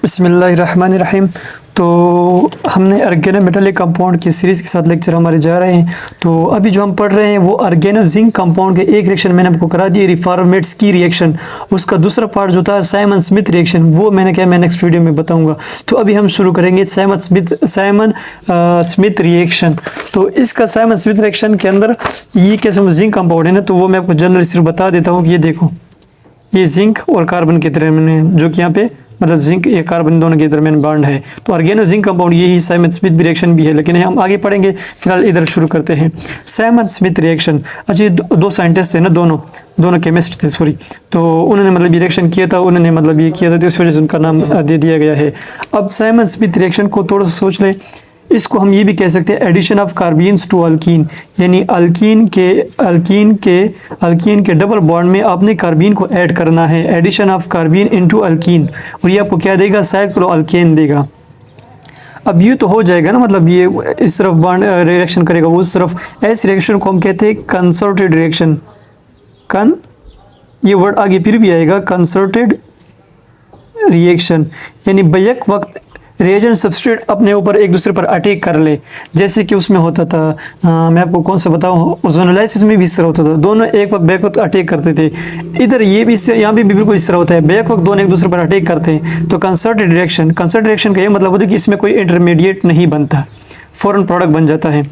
बिस्मिल्लाहिर्रहमानिर्रहीम। तो हमने ऑर्गेनो मेटालिक कंपाउंड की सीरीज़ के साथ लेक्चर हमारे जा रहे हैं। तो अभी जो हम पढ़ रहे हैं वो ऑर्गेनो जिंक कंपाउंड के एक रिएक्शन मैंने आपको करा दी, रिफॉर्मेट्स की रिएक्शन। उसका दूसरा पार्ट जो था साइमन स्मिथ रिएक्शन, वो मैं नेक्स्ट वीडियो में बताऊंगा। तो अभी हम शुरू करेंगे साइमन स्मिथ रिएक्शन। तो इसका साइमन स्मिथ रिएक्शन के अंदर ये कैसे जिंक कंपाउंड है ना, तो वो मैं आपको जनरली सिर्फ बता देता हूँ कि ये देखो, ये जिंक और कार्बन के दरमियान जो कि यहाँ पे मतलब जिंक या कार्बन दोनों के दरमियान बॉन्ड है। तो ऑर्गेनो जिंक कंपाउंड यही साइमन स्मिथ रिएक्शन भी है, लेकिन हम आगे पढ़ेंगे। फिलहाल इधर शुरू करते हैं साइमन स्मिथ रिएक्शन। अच्छा, ये दो साइंटिस्ट थे ना, दोनों केमिस्ट थे, सॉरी। तो उन्होंने मतलब ये रिएक्शन किया था, उन्होंने मतलब ये किया था, तो इस वजह से उनका नाम दे दिया गया है। अब साइमन स्मिथ रिएक्शन को थोड़ा सा सोच लें। इसको हम ये भी कह सकते हैं addition of carbenes to alkene, यानी अल्कीन के डबल बॉन्ड में आपने कार्बीन को ऐड करना है। Addition of carbene into alkene, और ये आपको क्या देगा, साइक्लोअल्केन देगा। अब ये तो हो जाएगा ना, मतलब ये इस तरफ बॉन्ड रिएक्शन करेगा, वो उस तरफ। ऐसे रिएक्शन को हम कहते हैं कंसर्टेड रिएक्शन। ये वर्ड आगे फिर भी आएगा, कंसर्टेड रिएक्शन, यानी बैक वक्त रिएजेंट सबस्ट्रेट अपने ऊपर एक दूसरे पर अटैक कर ले। जैसे कि उसमें होता था, मैं आपको कौन सा बताऊँ, ओजोनोलाइसिस में भी इस तरह होता था, दोनों एक वक्त बैक वक्त अटैक करते थे। इधर ये भी यहाँ भी बिल्कुल इस तरह होता है, बैक वक्त दोनों एक दूसरे पर अटैक करते हैं। तो कंसर्टेड रिएक्शन का ये मतलब होता है कि इसमें कोई इंटरमीडिएट नहीं बनता, फ़ौरन प्रोडक्ट बन जाता है।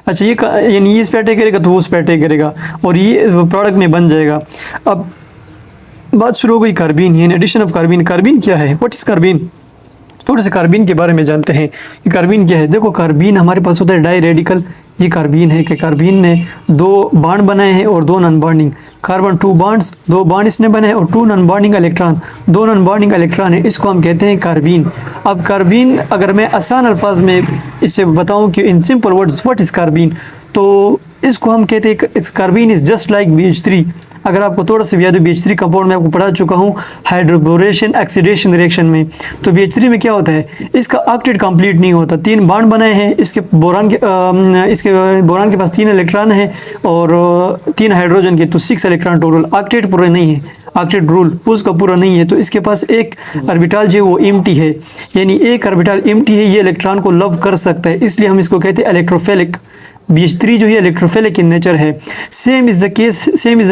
अच्छा, ये इस पर अटैक करेगा तो वो उस पर अटैक करेगा और ये प्रोडक्ट में बन जाएगा। अब बात शुरू हो गई कार्बीन, यानी एडिशन ऑफ कार्बीन। कार्बीन क्या है, व्हाट इज़ कार्बीन? थोड़े से कार्बीन के बारे में जानते हैं कि कार्बीन क्या है। देखो, कार्बीन हमारे पास होता है डाई रेडिकल। ये कार्बीन है कि कार्बीन ने दो बॉन्ड बनाए हैं और दो non bonding. Carbon 2 bonds, 2 bond इसने बनाए और 2 non bonding electron, 2 non bonding electron है, इसको हम कहते हैं कार्बीन। अब कार्बीन अगर मैं आसान अल्फाज में इससे बताऊं कि in simple words what is carbene, तो इसको हम कहते हैं carbene is just like BH3। अगर आपको थोड़ा सा याद हो, BH3 कंपाउंड में आपको पढ़ा चुका हूँ हाइड्रोबोरेशन ऑक्सीडेशन रिएक्शन में। तो BH3 में क्या होता है, इसका ऑक्टेट कंप्लीट नहीं होता। 3 बॉन्ड बनाए हैं, इसके बोरान के पास 3 इलेक्ट्रॉन है और 3 हाइड्रोजन के, तो 6 इलेक्ट्रॉन टोटल। ऑक्टेट पूरा नहीं है, ऑक्टेट रूल उसका पूरा नहीं है। तो इसके पास एक ऑर्बिटल जो है वो एम्प्टी है, यानी एक ऑर्बिटल एम्प्टी है, ये इलेक्ट्रॉन को लव कर सकता है, इसलिए हम इसको कहते हैं इलेक्ट्रोफिलिक। BH3 जो है इलेक्ट्रोफिलिक इन नेचर है। Same is the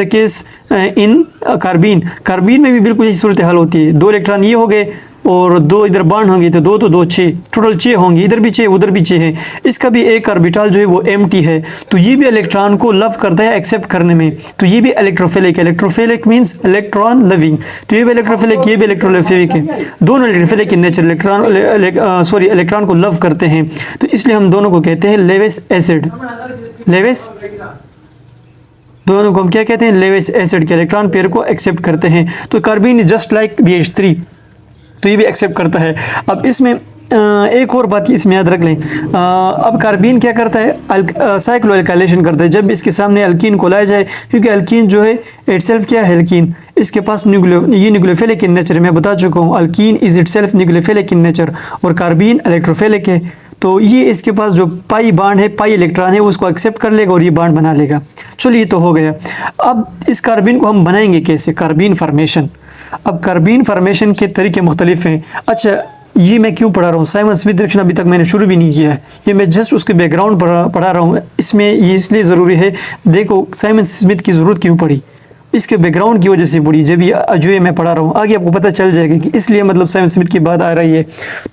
case in carbene में भी बिल्कुल यही सूरत हाल होती है। 2 इलेक्ट्रॉन ये हो गए और 2 इधर बॉन्ड होंगे, तो 2 तो 2 6, टोटल 6 होंगे, इधर भी 6 उधर भी 6 है। इसका भी एक ऑर्बिटल जो है वो एम्प्टी है, तो ये भी इलेक्ट्रॉन को लव करता है एक्सेप्ट करने में, तो ये भी इलेक्ट्रोफिलिक मींस इलेक्ट्रॉन लविंग। तो ये भी इलेक्ट्रोफिलिक, ये भी इलेक्ट्रोफिलिक है, दोनों इलेक्ट्रोफिलिक इन नेचर, इलेक्ट्रॉन को लव करते हैं। तो इसलिए हम दोनों को कहते हैं लेविस एसिड। दोनों को हम क्या कहते हैं, लेविस एसिड के इलेक्ट्रॉन पेयर को एक्सेप्ट करते हैं। तो carbene is just like BH3, तो ये भी एक्सेप्ट करता है। अब इसमें एक और बात इसमें याद रख लें। अब कार्बीन क्या करता है, साइक्लोअल्काइलेशन करता है जब इसके सामने अल्कीन को लाया जाए, क्योंकि अल्कीन जो है इटसेल्फ क्या है, अल्कीन इसके पास न्यूक्लियोफिलिक इन नेचर, मैं बता चुका हूँ alkene is itself nucleophilic in nature, और कार्बीन इलेक्ट्रोफिलिक है। तो ये इसके पास जो पाई बॉन्ड है, पाई इलेक्ट्रॉन है, उसको एक्सेप्ट कर लेगा और ये बॉन्ड बना लेगा। चलो, ये तो हो गया। अब इस कार्बीन को हम बनाएंगे कैसे, कार्बीन फॉर्मेशन। अब कार्बीन फॉर्मेशन के तरीके मुख्तलिफ हैं। अच्छा, ये मैं क्यों पढ़ा रहा हूँ, साइमन स्मिथ रिएक्शन अभी तक मैंने शुरू भी नहीं किया है, ये मैं जस्ट उसके बैकग्राउंड पढ़ा रहा हूँ। इसमें ये इसलिए ज़रूरी है, देखो साइमन स्मिथ की ज़रूरत क्यों पड़ी, इसके बैकग्राउंड की वजह से पड़ी। जब ये जो है मैं पढ़ा रहा हूँ, आगे आपको पता चल जाएगा कि इसलिए मतलब साइमन स्मिथ की बात आ रही है।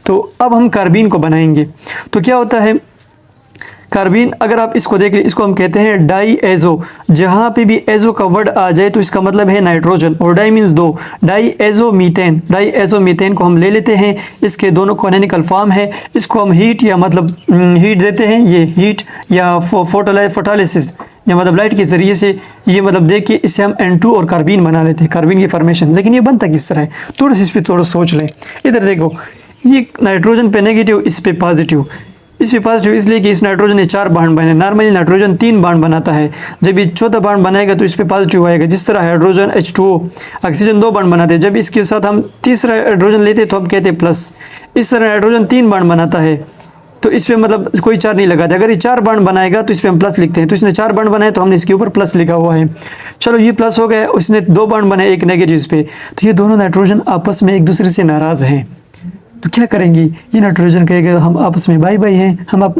तो अब हम कार्बीन को बनाएंगे। तो क्या होता है कार्बीन, अगर आप इसको देख लें, इसको हम कहते हैं डाई एजो। जहाँ पे भी एजो का वर्ड आ जाए तो इसका मतलब है नाइट्रोजन, और di means 2, diazomethane को हम ले लेते हैं। इसके दोनों कॉनोनिकल फॉर्म है। इसको हम हीट या मतलब हीट देते हैं, ये हीट या फोटोलाइसिस या मतलब लाइट के ज़रिए से ये मतलब देख के इससे हम N2 और कार्बीन बना लेते हैं, कार्बीन की फॉर्मेशन। लेकिन ये बनता किस तरह है, थोड़ा सा इस पर थोड़ा सोच लें। इधर देखो, ये नाइट्रोजन पे नेगेटिव, इस पे पॉजिटिव। इस पे पॉजिटिव इसलिए कि इस नाइट्रोजन ने 4 बॉन्ड बने। नॉर्मली नाइट्रोजन 3 बॉन्ड बनाता है, जब ये चौथा बॉन्ड बनाएगा तो इस पे पॉजिटिव आएगा। जिस तरह हाइड्रोजन H2O, ऑक्सीजन 2 बॉन्ड बनाते हैं, जब इसके साथ हम तीसरा हाइड्रोजन लेते हैं तो हम कहते हैं प्लस। इस तरह नाइट्रोजन 3 बॉन्ड बनाता है, तो इस पर मतलब कोई 4 नहीं लगाते। अगर ये 4 बॉन्ड बनाएगा तो इस पर हम प्लस लिखते हैं, तो इसने 4 बॉन्ड बनाए तो हमने इसके ऊपर प्लस लिखा हुआ है। चलो, ये प्लस हो गया, उसने 2 बॉन्ड बनाए, एक नेगेटिव पे, तो ये दोनों नाइट्रोजन आपस में एक दूसरे से नाराज़ हैं। तो क्या करेंगे, ये नाइट्रोजन कहेगा हम आपस में भाई भाई हैं, हम आप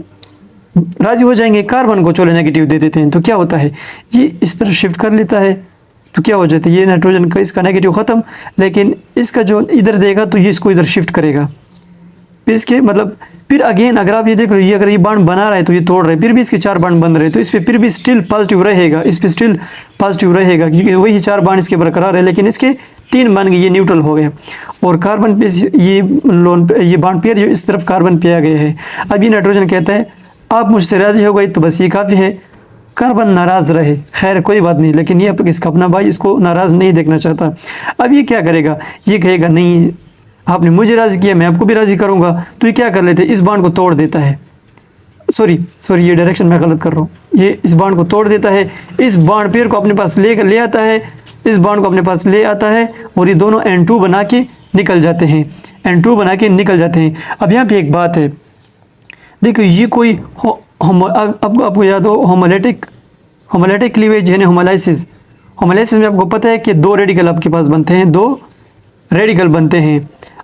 राजी हो जाएंगे, कार्बन को चलो नेगेटिव दे देते हैं। तो क्या होता है, ये इस तरह शिफ्ट कर लेता है, तो क्या हो जाता है, ये नाइट्रोजन का इसका नेगेटिव ख़त्म, लेकिन इसका जो इधर देगा तो ये इसको इधर शिफ्ट करेगा। फिर इसके मतलब फिर अगेन अगर आप ये देख लो, ये अगर ये बॉन्ड बना रहा है तो ये तोड़ रहा है, फिर भी इसके 4 बॉन्ड बन रहे हैं, तो इस पर फिर भी स्टिल पॉजिटिव रहेगा, इस पर स्टिल पॉजिटिव रहेगा, क्योंकि वही 4 बॉन्ड इसके बरकरार है, लेकिन इसके 3 बन गए, ये न्यूट्रल हो गए। और कार्बन पे ये बॉन्ड पेयर जो इस तरफ कार्बन पे आ गए हैं। अब ये नाइट्रोजन कहता है आप मुझसे राजी हो गई तो बस ये काफ़ी है, कार्बन नाराज़ रहे, खैर कोई बात नहीं, लेकिन ये इसका अपना भाई इसको नाराज़ नहीं देखना चाहता। अब ये क्या करेगा, ये कहेगा नहीं आपने मुझे राज़ी किया, मैं आपको भी राज़ी करूँगा, तो ये क्या कर लेते हैं, इस बॉन्ड को तोड़ देता है। सॉरी ये डायरेक्शन मैं गलत कर रहा हूँ, ये इस बॉन्ड को तोड़ देता है, इस बॉन्ड पेयर को अपने पास ले आता है, इस बॉन्ड को अपने पास ले आता है, और ये दोनों N2 बना के निकल जाते हैं, N2 बना के निकल जाते हैं। अब यहाँ पे एक बात है, देखो ये कोई अब आपको याद हो होमोलेटिक क्लीवेज है, होमोलाइसिस में आपको पता है कि 2 रेडिकल आपके पास बनते हैं, 2 रेडिकल बनते हैं।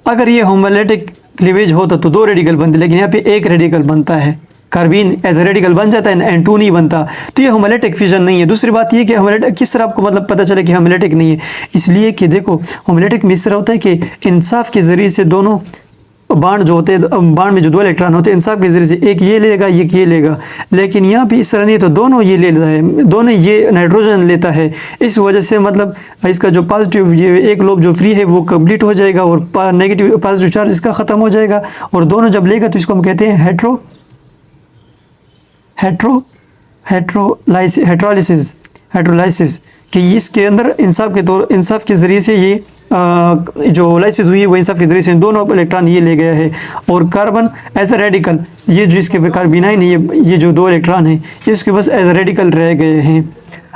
अगर ये होमोलेटिक क्लीवेज होता तो 2 रेडिकल बनते, लेकिन यहाँ पे 1 रेडिकल बनता है, कार्बीन एज ए रेडिकल बन जाता है, N2 नहीं बनता, तो ये होमोलेटिक फिजन नहीं है। दूसरी बात ये कि होमोलेटिक किस तरह आपको मतलब पता चले कि होमोलेटिक नहीं है, इसलिए कि देखो होमोलेटिक में इस तरह होता है कि इंसाफ के ज़रिए से दोनों बाण जो होते हैं, बाण में जो 2 इलेक्ट्रॉन होते हैं, इंसाफ के ज़रिए से एक ये लेगा एक ये लेगा, लेकिन यहाँ पे इस तरह नहीं, तो दोनों ये ले लेता है, दोनों ये नाइट्रोजन लेता है। इस वजह से मतलब इसका जो पॉजिटिव ये एक लोब जो फ्री है वो कंप्लीट हो जाएगा, और नेगेटिव पॉजिटिव चार्ज इसका ख़त्म हो जाएगा, और दोनों जब लेगा तो इसको हम कहते हैं हेट्रोलाइसिस, कि इसके अंदर इंसाफ के ज़रिए से ये जो लाइसिस हुई है वो इंसाफ के ज़रिए से दोनों इलेक्ट्रॉन ये ले गया है। और कार्बन एज ए रेडिकल, ये जो इसके कार्बिनाइन है, ये जो 2 इलेक्ट्रॉन है इसके बस एज ए रेडिकल रह गए हैं।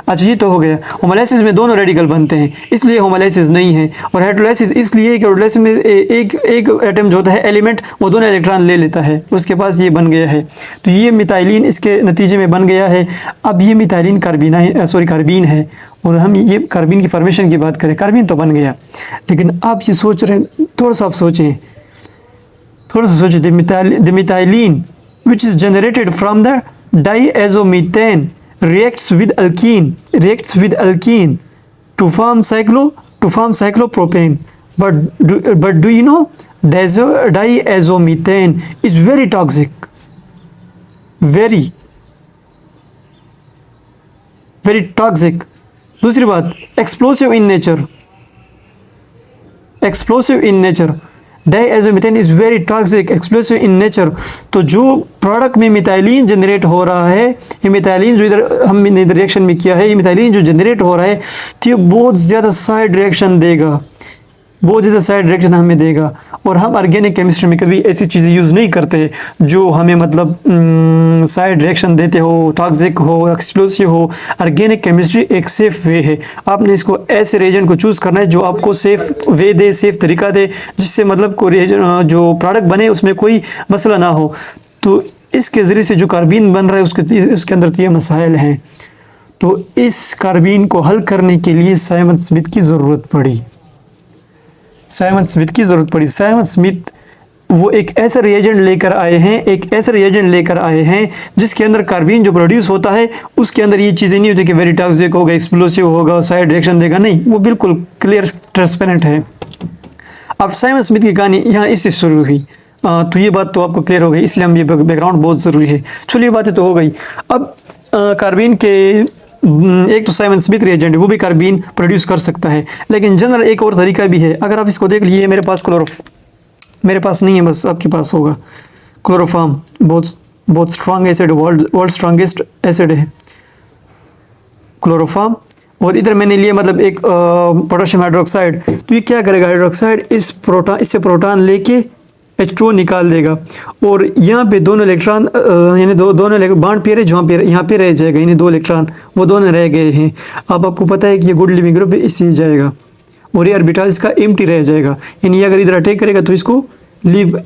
अच्छा ये तो हो गया, होमोलाइसिस में दोनों रेडिकल बनते हैं इसलिए होमोलाइसिस नहीं है, और हेट्रोलाइसिस इसलिए कि हेट्रोलाइसिस में एक एटम जो होता है एलिमेंट वो दोनों इलेक्ट्रॉन ले लेता है, उसके पास ये बन गया है, तो ये मिथाइलिन इसके नतीजे में बन गया है। अब ये मिथाइलिन कार्बीन है, और हम ये कार्बीन की फॉर्मेशन की बात करें, कार्बीन तो बन गया, लेकिन आप ये सोच रहे हैं, थोड़ा सा सोचें, the methylene which is generated from the diazomethane reacts with alkene to form cyclopropane, but do you know diazomethane is very toxic, very toxic। दूसरी बात explosive in nature, diazomethane is very toxic, explosive in nature. तो जो product में methylene generate हो रहा है, ये methylene जो इधर हमने रिएक्शन में किया है, ये मिथाइलिन जो जनरेट हो रहा है तो ये बहुत ज़्यादा साइड रिएक्शन देगा, हमें देगा। और हम ऑर्गेनिक केमिस्ट्री में कभी ऐसी चीज़ें यूज़ नहीं करते जो हमें मतलब साइड रिएक्शन देते हो, टॉक्सिक हो, एक्सप्लोसिव हो। ऑर्गेनिक केमिस्ट्री एक सेफ़ वे है, आपने इसको ऐसे रिएजेंट को चूज़ करना है जो आपको सेफ़ वे दे, सेफ़ तरीका दे, जिससे मतलब कोई जो प्रोडक्ट बने उसमें कोई मसला ना हो। तो इसके ज़रिए से जो कार्बीन बन रहा है उसके अंदर तो ये मसाइल हैं। तो इस कार्बीन को हल करने के लिए साइमन स्मिथ की ज़रूरत पड़ी। साइमन स्मिथ वो एक ऐसा रिएजेंट लेकर आए हैं जिसके अंदर कार्बीन जो प्रोड्यूस होता है उसके अंदर ये चीज़ें नहीं होती कि वेरी टॉक्सिक होगा, एक्सप्लोसिव होगा, साइड रिएक्शन देगा, नहीं, वो बिल्कुल क्लियर ट्रांसपेरेंट है। अब साइमन स्मिथ की कहानी यहाँ इससे शुरू हुई, तो ये बात तो आपको क्लियर हो गई, इसलिए हम ये बैकग्राउंड बहुत ज़रूरी है। चलो ये बातें तो हो गई। अब कार्बीन के एक तो साइमन स्मिथ रिएजेंट वो भी कार्बीन प्रोड्यूस कर सकता है, लेकिन जनरल एक और तरीका भी है। अगर आप इसको देख लीजिए, मेरे पास नहीं है, बस आपके पास होगा, क्लोरोफॉर्म बहुत strong acid, world strongest acid है क्लोरोफॉर्म। और इधर मैंने लिया मतलब एक पोटेशियम हाइड्रोक्साइड, तो ये क्या करेगा, हाइड्रोक्साइड इससे प्रोटॉन लेके H2O निकाल देगा, और यहाँ पे दोनों इलेक्ट्रॉन यानी दोनों बॉन्ड पेयर है जहाँ पे यहाँ पे रह जाएगा, यानी 2 इलेक्ट्रॉन वो दोनों रह गए हैं। अब आपको पता है कि ये गुड लिविंग ग्रुप इससे जाएगा, और ये ऑर्बिटल इसका एम्प्टी रह जाएगा, यानी अगर इधर अटैक करेगा तो इसको लीव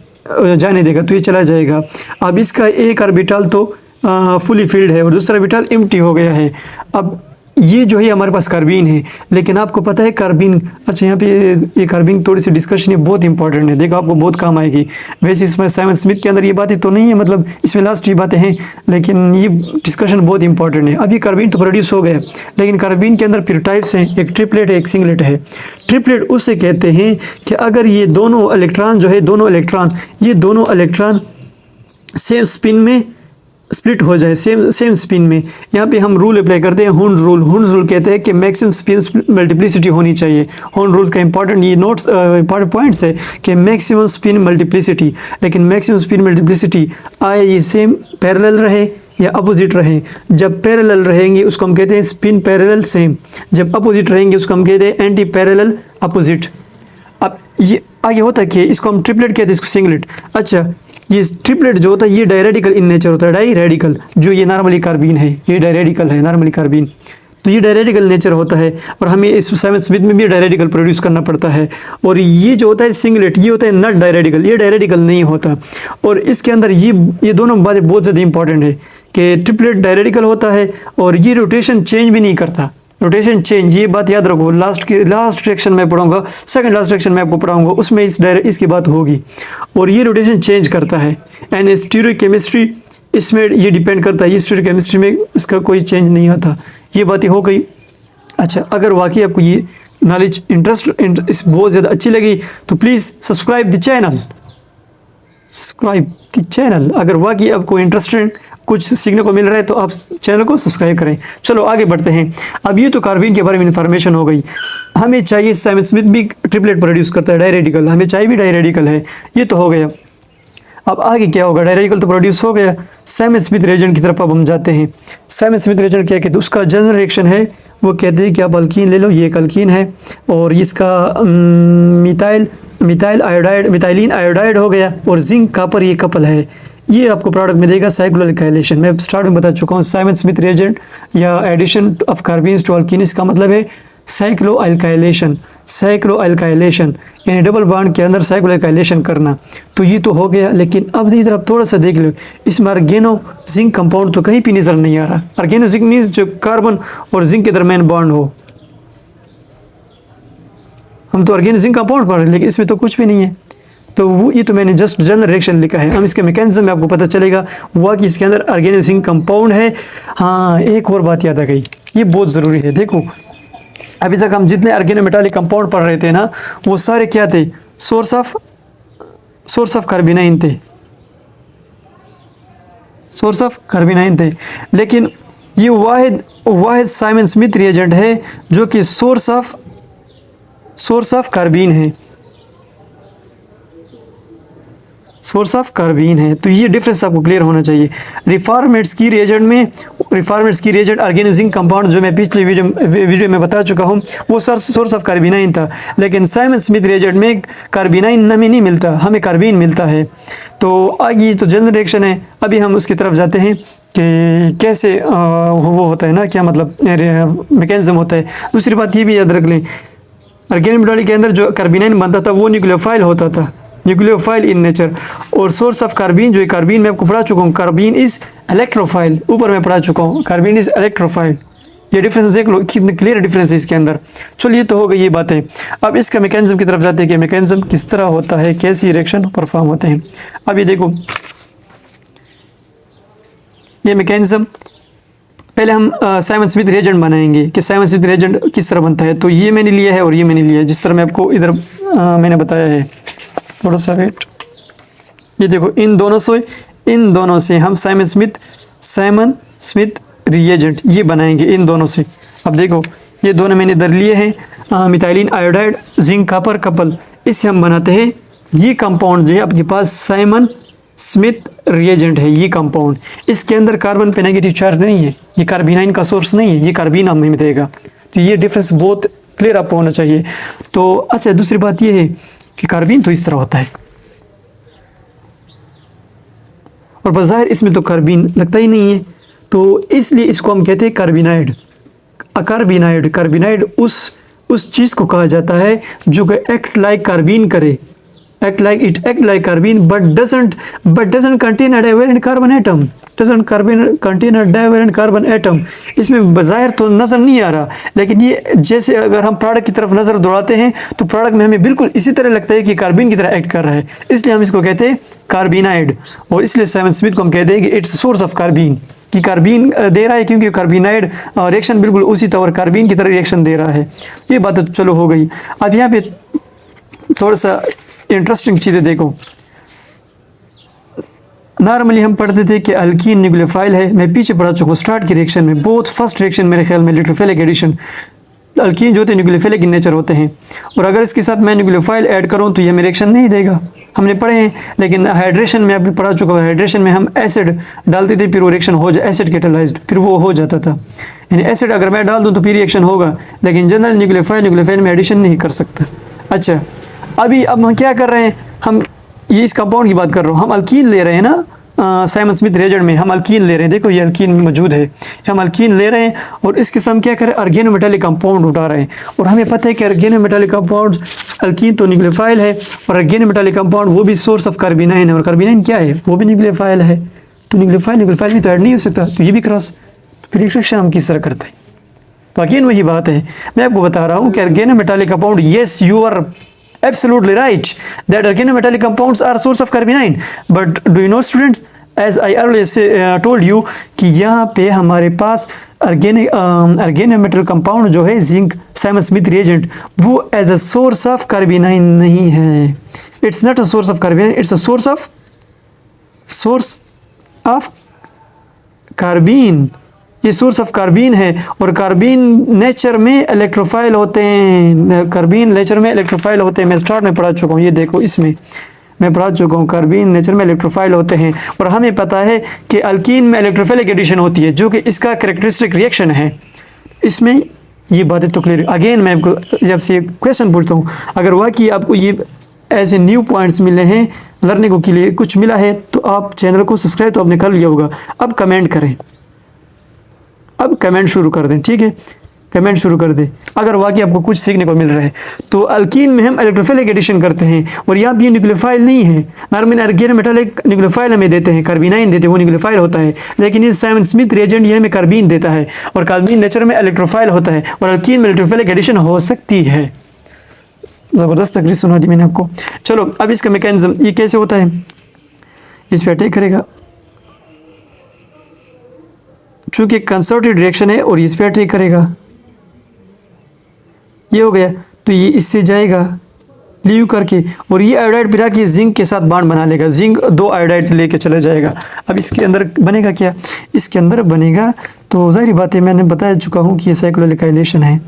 जाने देगा, तो ये चला जाएगा। अब इसका एक ऑर्बिटल तो फुली फिल्ड है और दूसरा ऑर्बिटल एम्प्टी हो गया है। अब ये जो है हमारे पास कार्बीन है, लेकिन आपको पता है कार्बीन, अच्छा यहाँ पे ये कार्बीन थोड़ी सी डिस्कशन है, बहुत इंपॉर्टेंट है, देखो आपको बहुत काम आएगी। वैसे इसमें साइमन स्मिथ के अंदर ये बातें तो नहीं है, मतलब इसमें लास्ट ये बातें हैं, लेकिन ये डिस्कशन बहुत इंपॉर्टेंट है। अब ये कार्बीन तो प्रोड्यूस हो गया, लेकिन कार्बीन के अंदर फिर टाइप्स हैं, एक ट्रिपलेट है, एक सिंगलेट है। ट्रिपलेट उससे कहते हैं कि अगर ये दोनों इलेक्ट्रॉन जो है, ये दोनों इलेक्ट्रॉन सेम स्पिन में स्प्लिट हो जाए, सेम स्पिन में। यहाँ पे हम रूल अप्लाई करते हैं, हुंड रूल कहते हैं कि मैक्सिमम स्पिन मल्टीप्लिसिटी होनी चाहिए। हुंड रूल का इंपॉर्टेंट ये नोट्स इंपॉर्टेंट पॉइंट्स है कि मैक्सिमम स्पिन मल्टीप्लिसिटी, लेकिन मैक्सिमम स्पिन मल्टीप्लिसिटी आए ये सेम पैरेलल रहे या अपोजिट रहे। जब पैरेलल रहेंगे उसको हम कहते हैं स्पिन पैरेलल सेम, जब अपोजिट रहेंगे उसको हम कहते हैं एंटी पैरेलल अपोजिट। अब ये आगे होता है कि इसको हम ट्रिपलेट कहते हैं, इसको सिंगलेट। अच्छा, ये ट्रिपलेट जो होता है ये डायरेडिकल इन नेचर होता है, डायरेडिकल, जो ये नॉर्मली कार्बीन है, ये डायरेडिकल है नॉर्मली कार्बीन, तो ये डायरेडिकल नेचर होता है। और हमें इस साइमन स्मिथ में भी डायरेडिकल प्रोड्यूस करना पड़ता है। और ये जो होता है सिंगलेट, ये होता है नॉट डायरेडिकल, ये डायरेडिकल नहीं होता। और इसके अंदर ये दोनों बातें बहुत ज़्यादा इंपॉर्टेंट है कि ट्रिपलेट डायरेडिकल होता है और ये रोटेशन चेंज भी नहीं करता। रोटेशन चेंज, ये बात याद रखो, लास्ट सेक्शन में पढ़ाऊंगा, सेकंड लास्ट सेक्शन में आपको पढ़ाऊंगा, उसमें इसकी बात होगी। और ये रोटेशन चेंज करता है। एंड स्टीरियोकेमिस्ट्री इसमें ये डिपेंड करता है, ये स्टीरियोकेमिस्ट्री में इसका कोई चेंज नहीं आता। ये बातें हो गई। अच्छा, अगर वाकई आपको ये नॉलेज इस बहुत ज़्यादा अच्छी लगी तो प्लीज़ सब्सक्राइब द चैनल। अगर वाकई आपको इंटरेस्टेड कुछ सीखने को मिल रहा है तो आप चैनल को सब्सक्राइब करें। चलो आगे बढ़ते हैं। अब ये तो कार्बीन के बारे में इंफॉर्मेशन हो गई। हमें चाहिए, साइमन स्मिथ भी ट्रिपलेट प्रोड्यूस करता है डायरेडिकल, हमें चाहिए भी डायरेडिकल है, ये तो हो गया। अब आगे क्या होगा, डायरेडिकल तो प्रोड्यूस हो गया, साइमन स्मिथ रिएजेंट की तरफ अब हम जाते हैं। साइमन स्मिथ रिएजेंट क्या कहते हैं, उसका जनरल रिएक्शन है, वो कहते हैं कि आप अल्कीन ले लो, ये एक अल्कीन है और इसका मिथाइलिन आयोडाइड हो गया और जिंक कापर ये कपल है। ये आपको प्रोडक्ट में देगा साइक्लो अल्काइलेशन। मैं स्टार्ट में बता चुका हूँ, साइमन स्मिथ रिएजेंट या addition of carbenes to alkenes का मतलब है साइक्लो अल्काइलेशन यानी डबल बॉन्ड के अंदर साइक्लो अल्काइलेशन करना। तो ये तो हो गया, लेकिन अब इधर आप थोड़ा सा देख लो, इसमें आर्गेनो जिंक कंपाउंड तो कहीं भी नजर नहीं आ रहा। आर्गेनो जिंक मीन्स जो कार्बन और जिंक के दरमियान बॉन्ड हो। हम तो आर्गेनो जिंक कंपाउंड पढ़ रहे हैं, लेकिन इसमें तो कुछ भी नहीं है। तो वो ये तो मैंने जस्ट जनरल रिएक्शन लिखा है। हम इसके मैकेनिज्म में आपको पता चलेगा हुआ कि इसके अंदर आर्गेनो जिंक कंपाउंड है। हाँ, एक और बात याद आ गई, ये बहुत ज़रूरी है। देखो, अभी तक हम जितने आर्गेनो मेटालिक कंपाउंड पढ़ रहे थे ना, वो सारे क्या थे, सोर्स ऑफ कार्बिनाइन थे। लेकिन ये वाहिद साइमन स्मिथ रिएजेंट है जो कि सोर्स ऑफ कार्बीन है। तो ये डिफरेंस आपको क्लियर होना चाहिए। रिफॉर्मेट्स की रिएजेंट आर्गेनो जिंक कंपाउंड जो मैं पिछले वीडियो में बता चुका हूँ, वो सोर्स ऑफ कार्बिनाइन था। लेकिन साइमन स्मिथ रिएजेंट में कार्बिनाइन हमें नहीं मिलता, हमें कार्बीन मिलता है। तो आगे तो जनरल रिएक्शन है। अभी हम उसकी तरफ जाते हैं कि कैसे वो होता है ना, क्या मतलब मैकेनिज्म होता है। दूसरी बात ये भी याद रख लें, आर्गेनो मेटालिक के अंदर जो कार्बिनाइन बनता था वो न्यूक्लियोफाइल होता था, न्यूक्लियोफाइल इन नेचर। और सोर्स ऑफ कार्बीन, जो कार्बीन मैं आपको पढ़ा चुका हूँ, कार्बीन इज इलेक्ट्रोफाइल, ऊपर मैं पढ़ा चुका हूँ, कार्बीन इज इलेक्ट्रोफाइल। ये डिफरेंस देख लो, कितने क्लियर डिफरेंस है इसके अंदर। चलिए, तो हो गई ये बातें। अब इसका मैकेनिज्म की तरफ जाते हैं कि मैकेनिज्म किस तरह होता है, कैसी रिएक्शन परफॉर्म होते हैं। अब ये देखो, ये मैकेनिज्म पहले हम साइमन स्मिथ रिएजेंट बनाएंगे कि साइमन स्मिथ रिएजेंट किस तरह बनता है। तो ये मैंने लिया है और ये मैंने लिया है, जिस तरह मैं आपको इधर मैंने बताया है। थोड़ा सा वेट, ये देखो, इन दोनों से हम साइमन स्मिथ रिएजेंट ये बनाएंगे, इन दोनों से। अब देखो, ये दोनों मैंने इधर लिए हैं, methylene iodide zinc copper couple, इससे हम बनाते हैं ये कंपाउंड जो है आपके पास साइमन स्मिथ रिएजेंट है। ये कंपाउंड, इसके अंदर कार्बन पे नेगेटिव चार्ज नहीं है, ये कार्बिनाइन का सोर्स नहीं है, ये कार्बीन हमें देगा। तो ये डिफरेंस बहुत क्लियर आपको होना चाहिए। तो अच्छा, दूसरी बात ये है कि कार्बीन तो इस तरह होता है और बज़ाहिर इसमें तो कार्बीन लगता ही नहीं है, तो इसलिए इसको हम कहते हैं कार्बिनाइड। कार्बिनाइड उस चीज़ को कहा जाता है जो कि एक्ट लाइक कार्बीन करे, act like carbene but doesn't contain a divalent carbon atom। Doesn't carbon contain a divalent carbon atom. इसमें बज़ाहिर तो नज़र नहीं आ रहा, लेकिन ये जैसे अगर हम प्रोडक्ट की तरफ नज़र दौड़ाते हैं तो प्रोडक्ट में हमें बिल्कुल इसी तरह लगता है कि कार्बिन की तरह एक्ट कर रहा है, इसलिए हम इसको कहते हैं कार्बिनाइड। और इसलिए साइमन स्मिथ को हम कहते हैं कि इट्स सोर्स ऑफ कार्बिन, कि कार्बिन दे रहा है क्योंकि कार्बिनाइड रिएक्शन बिल्कुल उसी तरह कार्बिन की तरह रिएक्शन दे रहा है। ये बात तो चलो हो गई। अब यहाँ पे थोड़ा सा इंटरेस्टिंग चीज़ें देखो। नॉर्मली हम पढ़ते थे कि अल्कीन न्यूक्लियोफाइल है, मैं पीछे पढ़ा चुका हूँ स्टार्ट की रिएक्शन में, बहुत फर्स्ट रिएक्शन मेरे ख्याल में इलेक्ट्रोफिलिक एडिशन, अल्कीन जो होते हैं न्यूक्लियोफिलिक इन नेचर होते हैं, और अगर इसके साथ मैं न्यूक्लियोफाइल ऐड करूँ तो ये हमें रिएक्शन नहीं देगा, हमने पढ़े हैं। लेकिन हाइड्रेशन में अभी पढ़ा चुका हूँ, हाइड्रेशन में हम एसिड डालते थे, फिर वो रिएक्शन हो जाए, एसिड कैटालाइज्ड, फिर वो हो जाता था। यानी एसिड अगर मैं डाल दूँ तो फिर रिएक्शन होगा, लेकिन जनरल न्यूक्लियोफाइल में एडिशन नहीं कर सकता। अच्छा, अब हम क्या कर रहे हैं, हम ये इस कंपाउंड की बात कर रहा हूँ, हम अल्कीन ले रहे हैं ना, साइमन स्मिथ रिएजेंट में हम अल्कीन ले रहे हैं, देखो ये अल्कीन मौजूद है, हम अल्कीन ले रहे हैं और इसके साथ हम क्या करें, ऑर्गेनोमेटालिक कंपाउंड उठा रहे हैं। और हमें पता है कि ऑर्गेनोमेटालिक कंपाउंड, अल्कीन तो न्यूक्लियोफाइल है और ऑर्गेनोमेटालिक कंपाउंड वो भी सोर्स ऑफ कार्बिनाइन है, और कार्बिनाइन क्या है, वो भी न्यूक्लियोफाइल है, तो न्यूक्लियोफाइल भी तो ऐड नहीं हो सकता, तो ये भी क्रॉस, तो फिर रिएक्शन हम किस तरह करते हैं। तो अगेन वही बात है, मैं आपको बता रहा हूँ कि organometallic compound, yes you are absolutely right that organometallic compounds are source of carbonine, but do you know students, as I earlier told you कि यहाँ पे हमारे पास ऑर्गेनोमेटल कंपाउंड जो है जिंक साइमन स्मिथ रिएजेंट, वो as a source of carbenoid नहीं है, it's not a source of carbenoid, it's a source of carbene, ये सोर्स ऑफ कार्बिन है। और कार्बिन नेचर में इलेक्ट्रोफाइल होते हैं, कार्बिन नेचर में इलेक्ट्रोफाइल होते हैं, मैं स्टार्ट में पढ़ा चुका हूँ, ये देखो इसमें मैं पढ़ा चुका हूँ, कार्बिन नेचर में इलेक्ट्रोफाइल होते हैं। और हमें पता है कि अल्कीन में इलेक्ट्रोफिलिक एडिशन होती है, जो कि इसका कैरेक्टरिस्टिक रिएक्शन है। इसमें ये बातें तो क्लियर। अगेन मैं आपको जब से क्वेश्चन पूछता हूँ, अगर वाकई आपको ये ऐसे न्यू पॉइंट्स मिले हैं, लर्निंग को के लिए कुछ मिला है, तो आप चैनल को सब्सक्राइब तो आपने कर लिया होगा, अब कमेंट करें, अब कमेंट शुरू कर दें, ठीक है, कमेंट शुरू कर दें अगर वाकई आपको कुछ सीखने को मिल रहा है। तो अल्कीन में हम इलेक्ट्रोफिलिक एडिशन करते हैं, और यहाँ भी न्यूक्लियोफाइल नहीं है, नॉर्मल ऑर्गेनोमेटालिक न्यूक्लियोफाइल हमें देते हैं, कार्बिनाइन देते हैं, वो न्यूक्लियोफाइल होता है, लेकिन ये साइमन स्मिथ रिएजेंट ये हमें कार्बिन देता है, और कार्बिन नेचर में इलेक्ट्रोफाइल होता है, और अल्कीन में इलेक्ट्रोफिलिक एडिशन हो सकती है। ज़बरदस्त तकरीर सुना दी मैंने आपको। चलो अब इसका मैकेनिज्म ये कैसे होता है, इस पर अटैक करेगा, चूँकि कंसर्टेड रिएक्शन है और इस पर अटैक करेगा, ये हो गया, तो ये इससे जाएगा लीव करके, और ये आयोडाइड पिरा के जिंक के साथ बांड बना लेगा, जिंक 2 आयोडाइड लेके चला जाएगा। अब इसके अंदर बनेगा क्या, इसके अंदर बनेगा, तो जाहिर बात है मैंने बता चुका हूँ कि ये साइक्लोएल्काइलेशन है,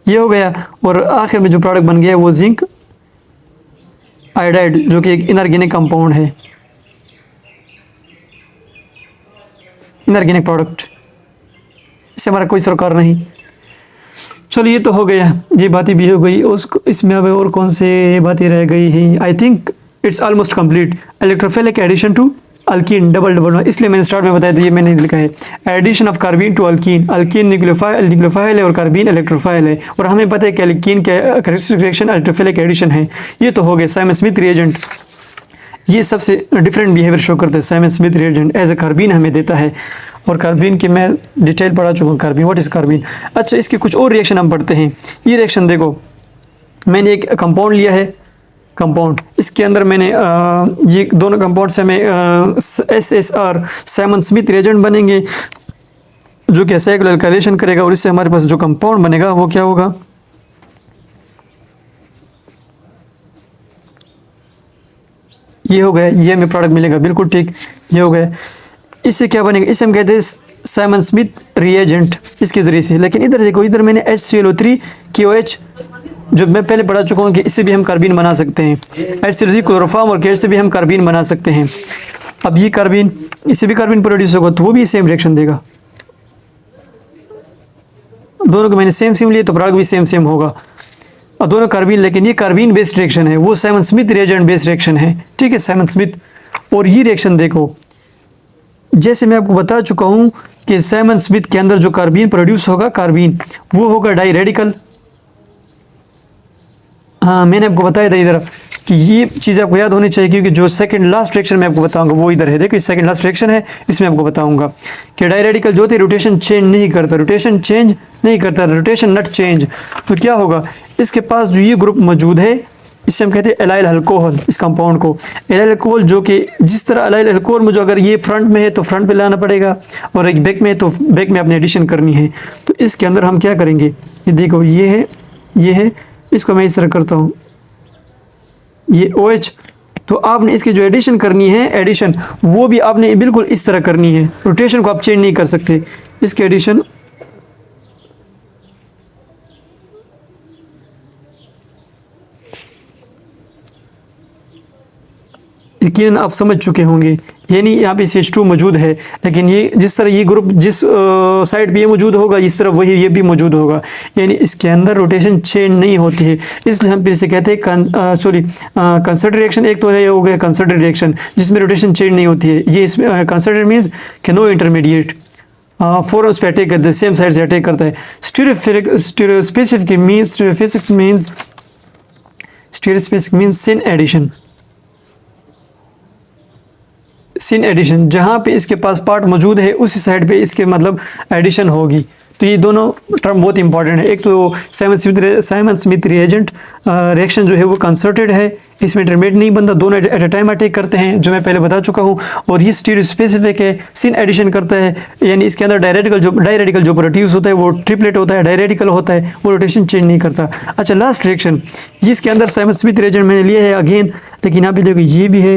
ये हो गया, और आखिर में जो प्रोडक्ट बन गया वो जिंक आयोडाइड, जो कि एक इनऑर्गेनिक कंपाउंड है, इनऑर्गेनिक प्रोडक्ट, इससे हमारा कोई सरोकार नहीं। चलो ये तो हो गया, ये बातें भी हो गई, उसको इसमें अब और कौन से बातें रह गई हैं, I think it's almost complete. Electrophilic addition to alkene double, इसलिए मैंने स्टार्ट में बताया था, ये मैंने लिखा है addition of carbene to alkene, alkene nucleophile है और कार्बिन इलेक्ट्रोफाइल है, और हमें पता है कि अल्कीन के कैरेक्टरिस्टिक रिएक्शन इलेक्ट्रोफिलिक एडिशन है। ये तो हो गए साइमन स्मिथ रिएजेंट, ये सबसे डिफरेंट बिहेवियर शो करते हैं। Simmons Smith reagent as a carbene हमें देता है, और कार्बिन की मैं डिटेल पढ़ा चुका हूँ, कार्बिन व्हाट इज़ कार्बिन। अच्छा, इसके कुछ और रिएक्शन हम पढ़ते हैं। ये रिएक्शन देखो, मैंने एक कंपाउंड लिया है, कंपाउंड, इसके अंदर मैंने ये दोनों कंपाउंड से हमें SSR साइमन स्मिथ रिएजेंट बनेंगे, जो कि साइक्लोएल्काइलेशन करेगा, और इससे हमारे पास जो कंपाउंड बनेगा वो क्या होगा, ये हो गया, ये हमें प्रोडक्ट मिलेगा, बिल्कुल ठीक, ये हो गया। इससे क्या बनेगा, इसे हम कहते हैं साइमन स्मिथ रिएजेंट, इसके ज़रिए से। लेकिन इधर देखो, इधर मैंने HClO3 KOH, जो मैं पहले पढ़ा चुका हूँ कि इससे भी हम कार्बिन बना सकते हैं, HClO3 क्लोरोफॉर्म और KOH से भी हम कार्बिन बना सकते हैं। अब ये कार्बिन, इससे भी कार्बिन प्रोड्यूस होगा, तो वो भी सेम रिएक्शन देगा, दोनों को मैंने सेम लिए तो प्रोडक्ट भी सेम होगा, और दोनों कार्बिन, लेकिन ये कार्बिन बेस्ड रिएक्शन है, वो Simon Smith reagent based reaction है, ठीक है, साइमन स्मिथ। और ये रिएक्शन देखो, जैसे मैं आपको बता चुका हूँ कि साइमन स्मिथ के अंदर जो कार्बिन प्रोड्यूस होगा, कार्बिन वो होगा डाई रेडिकल। हाँ, मैंने आपको बताया था इधर कि ये चीज़ आपको याद होनी चाहिए, क्योंकि जो सेकंड लास्ट रिएक्शन मैं आपको बताऊंगा वो इधर है। देखो सेकंड लास्ट रिएक्शन है, इसमें आपको बताऊंगा कि डाइरेडिकल जो होती है रोटेशन चेंज नहीं करता, रोटेशन चेंज नहीं करता, रोटेशन नॉट चेंज। तो क्या होगा, इसके पास जो ये ग्रुप मौजूद है इससे हम कहते हैं एलाइल अल्कोहल, इस कंपाउंड को एलाइल अल्कोहल, जो कि जिस तरह एलाइल अल्कोहल में जो अगर ये फ्रंट में है तो फ्रंट पे लाना पड़ेगा और एक बैक में है तो बैक में अपने एडिशन करनी है। तो इसके अंदर हम क्या करेंगे, ये देखो ये है, इसको मैं इस तरह करता हूँ, ये OH, तो आपने इसकी जो एडिशन करनी है, एडिशन वो भी आपने बिल्कुल इस तरह करनी है, रोटेशन को आप चेंज नहीं कर सकते। इसकी एडिशन यकीन आप समझ चुके होंगे, यानी यहाँ पे H2 मौजूद है, लेकिन ये जिस तरह ये ग्रुप जिस साइड पे ये मौजूद होगा इस तरह वही ये भी मौजूद होगा, यानी इसके अंदर रोटेशन चेंज नहीं होती है। इसलिए हम फिर से कहते हैं कंसर्टेड रिएक्शन। एक तो है हो गया कंसर्टेड रिएक्शन जिसमें रोटेशन चेंज नहीं होती है, ये इसमें कंसर्टेड मीन्स कि नो इंटरमीडिएट, फोर उस पर अटैक करते हैं, सेम साइड से अटैक करता है। स्टीरियोस्पेसिफिक मीन्स सिन एडिशन, जहाँ पे इसके पास पार्ट मौजूद है उसी साइड पे इसके मतलब एडिशन होगी। तो ये दोनों टर्म बहुत इंपॉर्टेंट है। एक तो साइमन स्मिथ रिएजेंट रिएक्शन जो है वो कंसर्टेड है, इसमें इंटरमीडिएट नहीं बनता, दोनों एट अ टाइम अटैक करते हैं जो मैं पहले बता चुका हूँ। और ये स्टीरियोस्पेसिफिक है, सिन एडिशन करता है, यानी इसके अंदर डायरेडिकल जो प्रोड्यूस होता है वो ट्रिपलेट होता है, डायरेडिकल होता है, वो रोटेशन चेंज नहीं करता। अच्छा लास्ट रिएक्शन जिसके अंदर साइमन स्मिथ रिएजेंट मैंने लिया है अगेन, लेकिन यहाँ पे देखो ये भी है,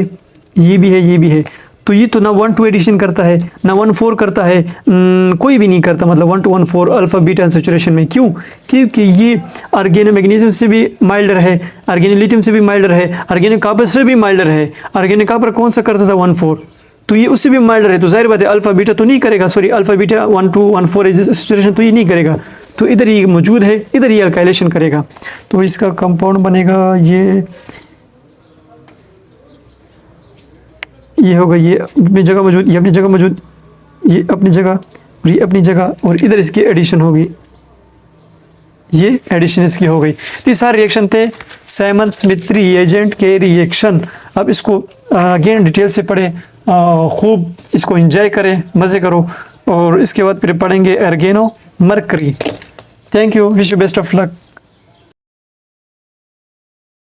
ये भी है, ये भी है। तो ये तो ना 1-2 एडिशन करता है ना 1-4 करता है, कोई भी नहीं करता, मतलब 1-2-1-4 अल्फा बीटा सैचुरेशन में। क्यों? क्योंकि ये आर्गेनो मैग्नीशियम से भी माइल्डर है, आर्गेनो लिथियम से भी माइल्डर है, आर्गेनो कॉपर से भी माइल्डर है। आर्गेनो कॉपर कौन सा करता था 1-4, तो ये उससे भी माइल्डर है, तो जाहिर बात है अल्फा बीटा तो नहीं करेगा, सॉरी अल्फा बीटा 1-2-1-4 सैचुरेशन तो ये नहीं करेगा। तो इधर ये मौजूद है, इधर ये अल्काइलेशन करेगा, तो इसका कंपाउंड बनेगा ये होगा, ये अपनी जगह मौजूद, ये अपनी जगह मौजूद, ये अपनी जगह और ये अपनी जगह, और इधर इसकी एडिशन होगी, ये एडिशन इसकी हो गई। तो ये सारे रिएक्शन थे साइमन स्मिथ रिएजेंट के रिएक्शन। अब इसको अगेन डिटेल से पढ़ें, खूब इसको एंजॉय करें, मज़े करो, और इसके बाद फिर पढ़ेंगे organomercury. Thank you, wish you best of luck.